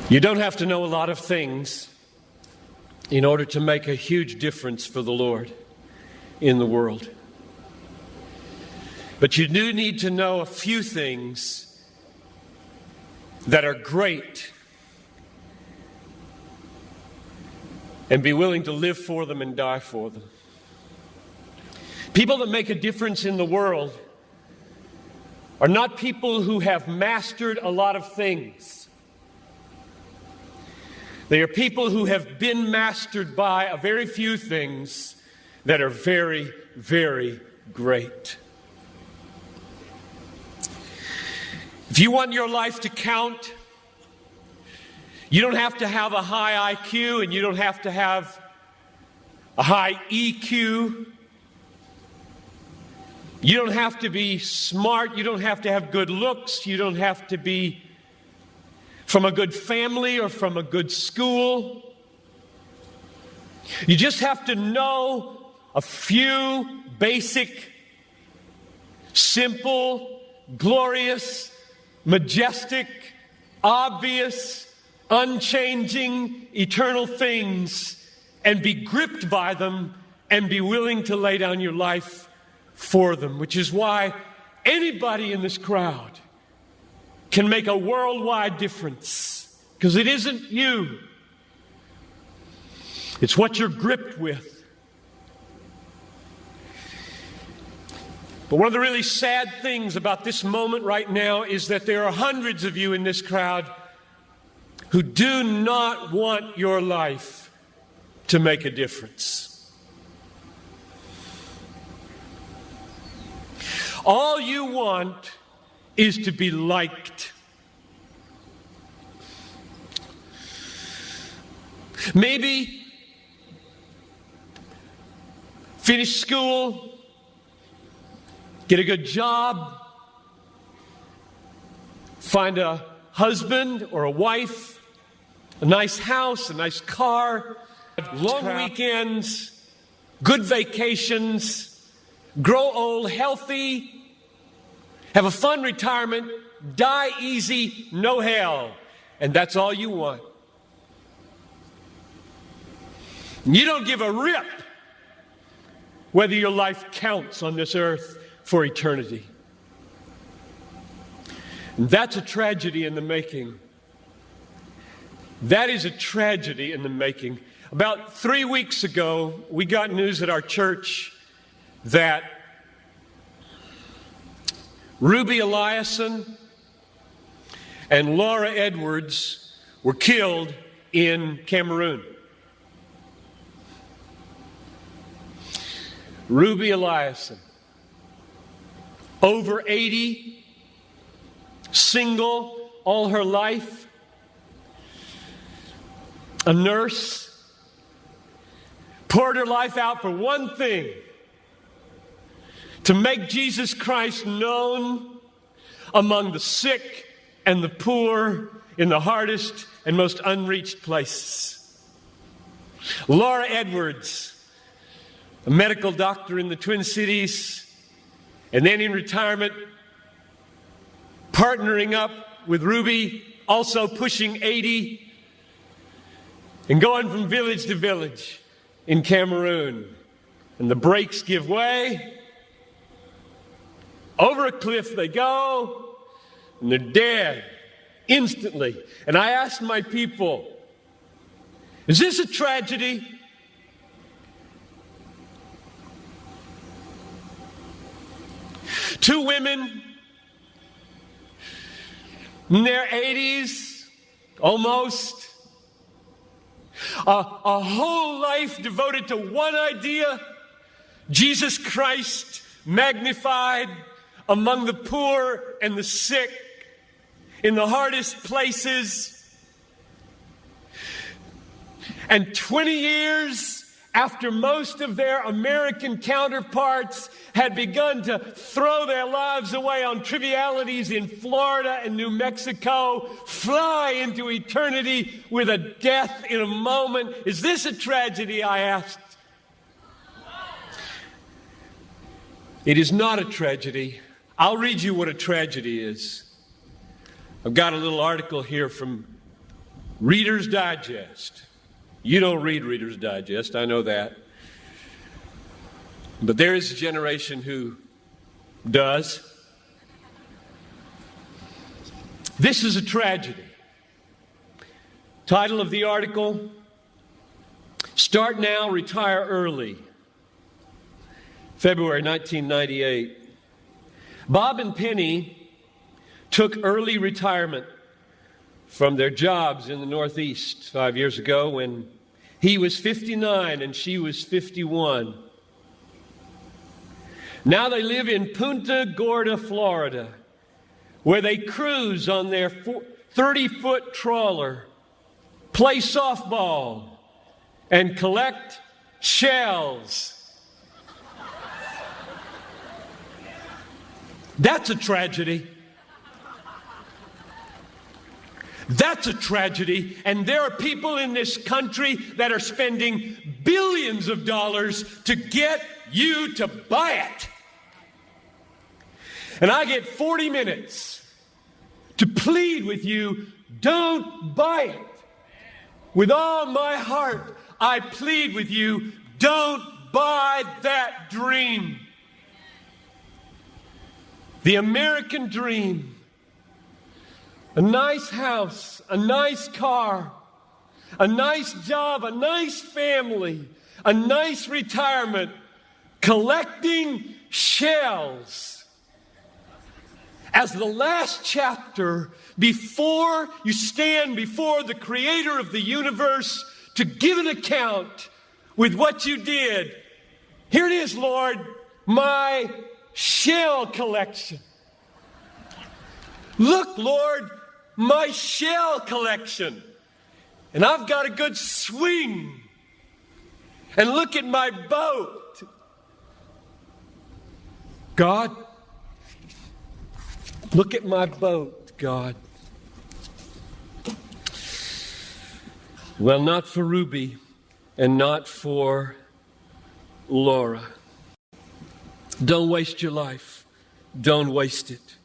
You don't have to know a lot of things in order to make a huge difference for the Lord in the world. But you do need to know a few things that are great and be willing to live for them and die for them. People that make a difference in the world are not people who have mastered a lot of things. They are people who have been mastered by a very few things that are very, very great. If you want your life to count, you don't have to have a high IQ and you don't have to have a high EQ. You don't have to be smart. You don't have to have good looks. You don't have to be from a good family or from a good school. You just have to know a few basic, simple, glorious, majestic, obvious, unchanging, eternal things, and be gripped by them and be willing to lay down your life for them, which is why anybody in this crowd can make a worldwide difference, because it isn't you. It's what you're gripped with. But one of the really sad things about this moment right now is that there are hundreds of you in this crowd who do not want your life to make a difference. All you want is to be liked. Maybe finish school, get a good job, find a husband or a wife, a nice house, a nice car, long weekends, good vacations, grow old healthy, have a fun retirement, die easy, no hell. And that's all you want. You don't give a rip whether your life counts on this earth for eternity. And that's a tragedy in the making. That is a tragedy in the making. About 3 weeks ago, we got news at our church that Ruby Eliason and Laura Edwards were killed in Cameroon. Ruby Eliason, over 80, single all her life, a nurse, poured her life out for one thing: to make Jesus Christ known among the sick and the poor in the hardest and most unreached places. Laura Edwards, a medical doctor in the Twin Cities, and then in retirement, partnering up with Ruby, also pushing 80, and going from village to village in Cameroon. And the brakes give way. Over a cliff they go, and they're dead instantly. And I asked my people, is this a tragedy? Two women in their 80s, almost, a whole life devoted to one idea: Jesus Christ magnified among the poor and the sick, in the hardest places. And 20 years after most of their American counterparts had begun to throw their lives away on trivialities in Florida and New Mexico, fly into eternity with a death in a moment. Is this a tragedy, I asked? It is not a tragedy. I'll read you what a tragedy is. I've got a little article here from Reader's Digest. You don't read Reader's Digest, I know that. But there is a generation who does. This is a tragedy. Title of the article, Start Now, Retire Early. February 1998. Bob and Penny took early retirement from their jobs in the Northeast 5 years ago when he was 59 and she was 51. Now they live in Punta Gorda, Florida, where they cruise on their 30-foot trawler, play softball, and collect shells. That's a tragedy. That's a tragedy. And there are people in this country that are spending billions of dollars to get you to buy it. And I get 40 minutes to plead with you, don't buy it. With all my heart, I plead with you, don't buy that dream. The American dream. A nice house, a nice car, a nice job, a nice family, a nice retirement, collecting shells. As the last chapter, before you stand before the Creator of the universe to give an account with what you did. Here it is, Lord, my shell collection. Look, Lord, my shell collection. And I've got a good swing. And look at my boat. God, look at my boat, God. Well, not for Ruby and not for Laura. Don't waste your life. Don't waste it.